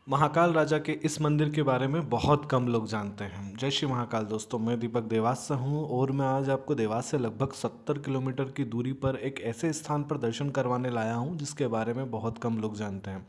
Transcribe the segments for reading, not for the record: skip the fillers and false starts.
महाकाल राजा के इस मंदिर के बारे में बहुत कम लोग जानते हैं। जय श्री महाकाल दोस्तों, मैं दीपक देवास से हूँ और मैं आज आपको देवास से लगभग 70 किलोमीटर की दूरी पर एक ऐसे स्थान पर दर्शन करवाने लाया हूँ जिसके बारे में बहुत कम लोग जानते हैं।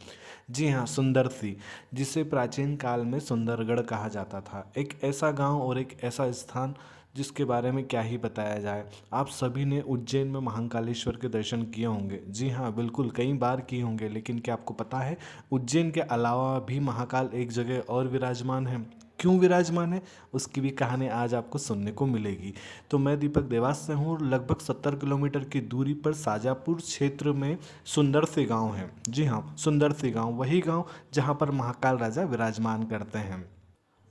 जी हाँ, सुंदरसी, जिसे प्राचीन काल में सुंदरगढ़ कहा जाता था। एक ऐसा गांव और एक ऐसा स्थान जिसके बारे में क्या ही बताया जाए। आप सभी ने उज्जैन में महाकालेश्वर के दर्शन किए होंगे। जी हाँ, बिल्कुल कई बार किए होंगे, लेकिन क्या आपको पता है उज्जैन के अलावा भी महाकाल एक जगह और विराजमान है। क्यों विराजमान है, उसकी भी कहानी आज आपको सुनने को मिलेगी। तो मैं दीपक देवास से हूँ और लगभग 70 किलोमीटर की दूरी पर साजापुर क्षेत्र में सुंदर सी गांव है। जी हाँ, सुंदर सी गांव, वही गांव जहाँ पर महाकाल राजा विराजमान करते हैं।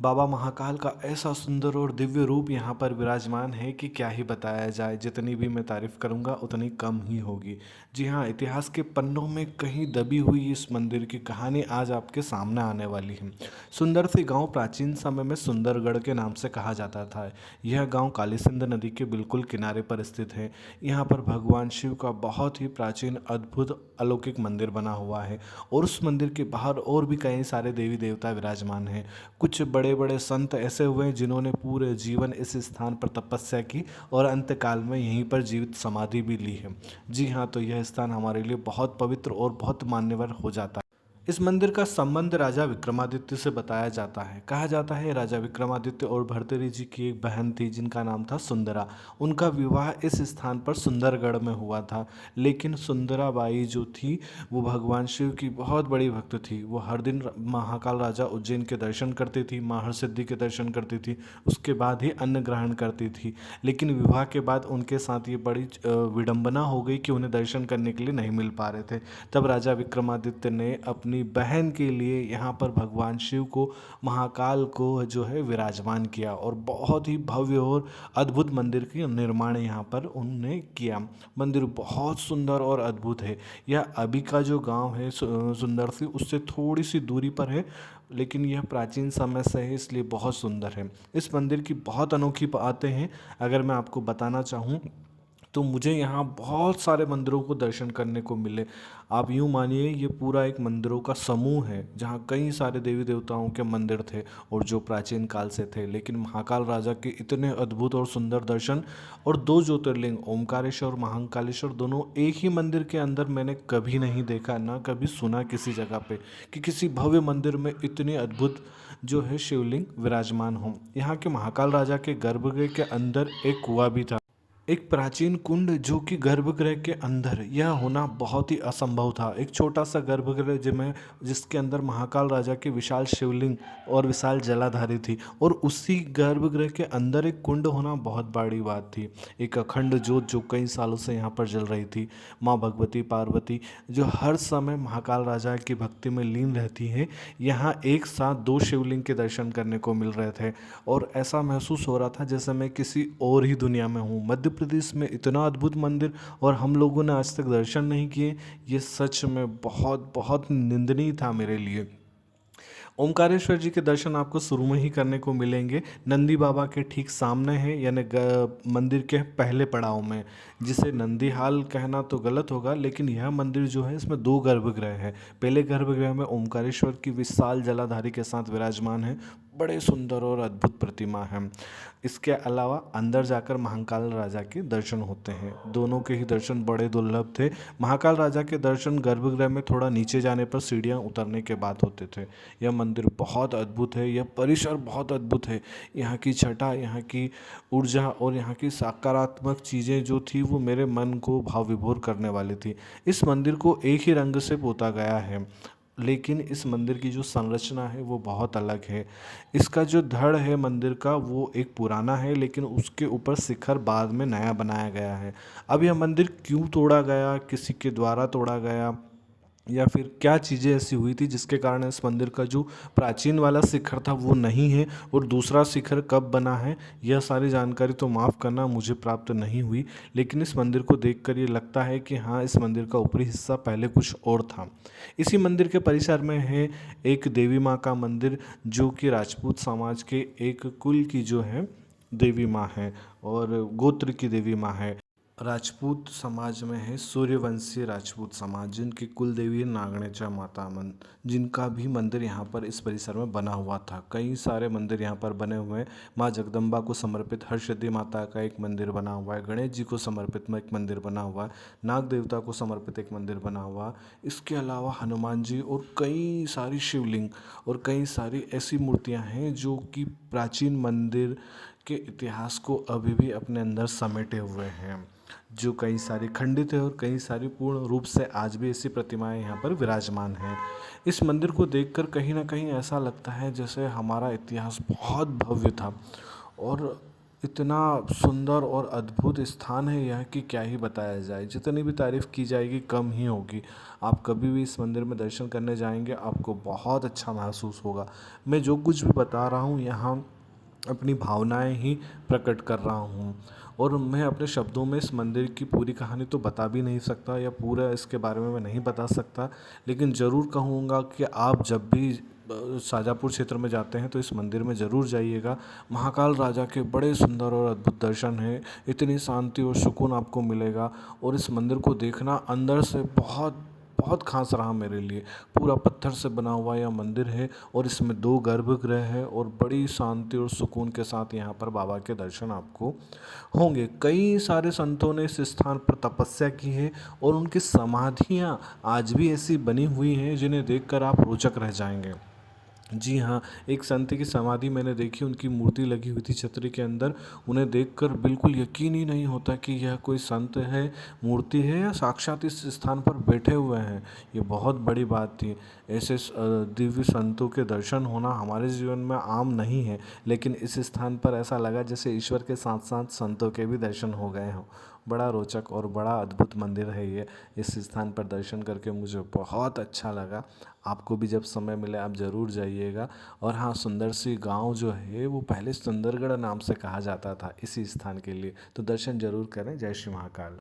बाबा महाकाल का ऐसा सुंदर और दिव्य रूप यहाँ पर विराजमान है कि क्या ही बताया जाए। जितनी भी मैं तारीफ करूँगा उतनी कम ही होगी। जी हाँ, इतिहास के पन्नों में कहीं दबी हुई इस मंदिर की कहानी आज आपके सामने आने वाली है। सुंदर सी गांव प्राचीन समय में सुंदरगढ़ के नाम से कहा जाता था। यह गांव काली सिंध नदी के बिल्कुल किनारे पर स्थित है। यहाँ पर भगवान शिव का बहुत ही प्राचीन अद्भुत अलौकिक मंदिर बना हुआ है और उस मंदिर के बाहर और भी कई सारे देवी देवता विराजमान हैं। कुछ बड़े बड़े संत ऐसे हुए हैं जिन्होंने पूरे जीवन इस स्थान पर तपस्या की और अंतकाल में यहीं पर जीवित समाधि भी ली है। जी हाँ, तो यह स्थान हमारे लिए बहुत पवित्र और बहुत मान्यवर हो जाता है। इस मंदिर का संबंध राजा विक्रमादित्य से बताया जाता है। कहा जाता है राजा विक्रमादित्य और भर्तृहरि जी की एक बहन थी जिनका नाम था सुंदरा। उनका विवाह इस स्थान पर सुंदरगढ़ में हुआ था। लेकिन सुंदरा बाई जो थी वो भगवान शिव की बहुत बड़ी भक्त थी। वो हर दिन महाकाल राजा उज्जैन के दर्शन करती थी, माँ हरसिद्धि के दर्शन करती थी, उसके बाद ही अन्न ग्रहण करती थी। लेकिन विवाह के बाद उनके साथ ये बड़ी विडंबना हो गई कि उन्हें दर्शन करने के लिए नहीं मिल पा रहे थे। तब राजा विक्रमादित्य ने अपनी बहन के लिए यहाँ पर भगवान शिव को, महाकाल को जो है विराजमान किया और बहुत ही भव्य और अद्भुत मंदिर का निर्माण यहाँ पर उन्होंने किया। मंदिर बहुत सुंदर और अद्भुत है। यह अभी का जो गांव है सुंदर सी, उससे थोड़ी सी दूरी पर है, लेकिन यह प्राचीन समय से है इसलिए बहुत सुंदर है। इस मंदिर की बहुत अनोखी बातें हैं। अगर मैं आपको बताना चाहूँ तो मुझे यहाँ बहुत सारे मंदिरों को दर्शन करने को मिले। आप यूँ मानिए ये पूरा एक मंदिरों का समूह है जहाँ कई सारे देवी देवताओं के मंदिर थे और जो प्राचीन काल से थे। लेकिन महाकाल राजा के इतने अद्भुत और सुंदर दर्शन और दो ज्योतिर्लिंग ओमकारेश्वर और महाकालेश्वर दोनों एक ही मंदिर के अंदर मैंने कभी नहीं देखा, ना कभी सुना किसी जगह पे कि किसी भव्य मंदिर में इतने अद्भुत जो है शिवलिंग विराजमान हों। यहाँ के महाकाल राजा के गर्भगृह के अंदर एक कुआं भी था, एक प्राचीन कुंड जो कि गर्भगृह के अंदर, यह होना बहुत ही असंभव था। एक छोटा सा गर्भगृह जिसके अंदर महाकाल राजा की विशाल शिवलिंग और विशाल जलाधारी थी और उसी गर्भगृह के अंदर एक कुंड होना बहुत बड़ी बात थी। एक अखंड ज्योत जो कई सालों से यहाँ पर जल रही थी। माँ भगवती पार्वती जो हर समय महाकाल राजा की भक्ति में लीन रहती हैं, यहाँ एक साथ दो शिवलिंग के दर्शन करने को मिल रहे थे और ऐसा महसूस हो रहा था जैसे मैं किसी और ही दुनिया में हूँ। मध्य प्रदेश में इतना अद्भुत मंदिर और हम लोगों ने आज तक दर्शन नहीं किए, ये सच में बहुत बहुत निंदनीय था मेरे लिए। ओमकारेश्वर जी के दर्शन आपको शुरू में ही करने को मिलेंगे। नंदी बाबा के ठीक सामने है, यानी मंदिर के पहले पड़ाव में, जिसे नंदी हाल कहना तो गलत होगा, लेकिन यह मंदिर जो है इसमें दो गर्भगृह है। पहले गर्भगृह में ओमकारेश्वर की विशाल जलाधारी के साथ विराजमान है, बड़े सुंदर और अद्भुत प्रतिमा है। इसके अलावा अंदर जाकर महाकाल राजा के दर्शन होते हैं। दोनों के ही दर्शन बड़े दुर्लभ थे। महाकाल राजा के दर्शन गर्भगृह में थोड़ा नीचे जाने पर सीढ़ियाँ उतरने के बाद होते थे। यह मंदिर बहुत अद्भुत है, यह परिसर बहुत अद्भुत है। यहाँ की छटा, यहाँ की ऊर्जा और यहाँ की सकारात्मक चीज़ें जो थी वो मेरे मन को भाव विभोर करने वाली थी। इस मंदिर को एक ही रंग से पोता गया है, लेकिन इस मंदिर की जो संरचना है वो बहुत अलग है। इसका जो धड़ है मंदिर का वो एक पुराना है, लेकिन उसके ऊपर शिखर बाद में नया बनाया गया है। अब यह मंदिर क्यों तोड़ा गया, किसी के द्वारा तोड़ा गया या फिर क्या चीज़ें ऐसी हुई थी जिसके कारण इस मंदिर का जो प्राचीन वाला शिखर था वो नहीं है और दूसरा शिखर कब बना है, यह सारी जानकारी तो माफ़ करना मुझे प्राप्त नहीं हुई। लेकिन इस मंदिर को देखकर ये लगता है कि हाँ, इस मंदिर का ऊपरी हिस्सा पहले कुछ और था। इसी मंदिर के परिसर में है एक देवी माँ का मंदिर जो कि राजपूत समाज के एक कुल की जो है देवी माँ है और गोत्र की देवी माँ है। राजपूत समाज में है सूर्यवंशी राजपूत समाज, जिनकी कुल देवी है नागणेचा माता जिनका भी मंदिर यहाँ पर इस परिसर में बना हुआ था। कई सारे मंदिर यहाँ पर बने हुए हैं। माँ जगदम्बा को समर्पित हरसिद्धि माता का एक मंदिर बना हुआ है। गणेश जी को समर्पित में एक मंदिर बना हुआ है। नाग देवता को समर्पित एक मंदिर बना हुआ है। इसके अलावा हनुमान जी और कई सारी शिवलिंग और कई सारी ऐसी मूर्तियाँ हैं जो कि प्राचीन मंदिर के इतिहास को अभी भी अपने अंदर समेटे हुए हैं, जो कई सारी खंडित है और कई सारी पूर्ण रूप से आज भी ऐसी प्रतिमाएं यहाँ पर विराजमान हैं। इस मंदिर को देखकर कहीं ना कहीं ऐसा लगता है जैसे हमारा इतिहास बहुत भव्य था और इतना सुंदर और अद्भुत स्थान है यह कि क्या ही बताया जाए। जितनी भी तारीफ़ की जाएगी कम ही होगी। आप कभी भी इस मंदिर में दर्शन करने जाएंगे आपको बहुत अच्छा महसूस होगा। मैं जो कुछ भी बता रहा हूँ यहाँ अपनी भावनाएं ही प्रकट कर रहा हूँ और मैं अपने शब्दों में इस मंदिर की पूरी कहानी तो बता भी नहीं सकता या पूरा इसके बारे में मैं नहीं बता सकता, लेकिन ज़रूर कहूँगा कि आप जब भी शाजापुर क्षेत्र में जाते हैं तो इस मंदिर में ज़रूर जाइएगा। महाकाल राजा के बड़े सुंदर और अद्भुत दर्शन हैं। इतनी शांति और सुकून आपको मिलेगा और इस मंदिर को देखना अंदर से बहुत बहुत खास रहा मेरे लिए। पूरा पत्थर से बना हुआ यह मंदिर है और इसमें 2 गर्भगृह है और बड़ी शांति और सुकून के साथ यहाँ पर बाबा के दर्शन आपको होंगे। कई सारे संतों ने इस स्थान पर तपस्या की है और उनकी समाधियाँ आज भी ऐसी बनी हुई हैं जिन्हें देखकर आप रोचक रह जाएंगे। जी हाँ, एक संत की समाधि मैंने देखी, उनकी मूर्ति लगी हुई थी छतरी के अंदर। उन्हें देखकर बिल्कुल यकीन ही नहीं होता कि यह कोई संत है, मूर्ति है या साक्षात इस स्थान पर बैठे हुए हैं। ये बहुत बड़ी बात थी। ऐसे दिव्य संतों के दर्शन होना हमारे जीवन में आम नहीं है, लेकिन इस स्थान पर ऐसा लगा जैसे ईश्वर के साथ साथ संतों के भी दर्शन हो गए हों। बड़ा रोचक और बड़ा अद्भुत मंदिर है ये। इस स्थान पर दर्शन करके मुझे बहुत अच्छा लगा। आपको भी जब समय मिले आप ज़रूर जाइएगा। और हाँ, सुंदर सी गांव जो है वो पहले सुंदरगढ़ नाम से कहा जाता था इसी स्थान के लिए, तो दर्शन जरूर करें। जय श्री महाकाल।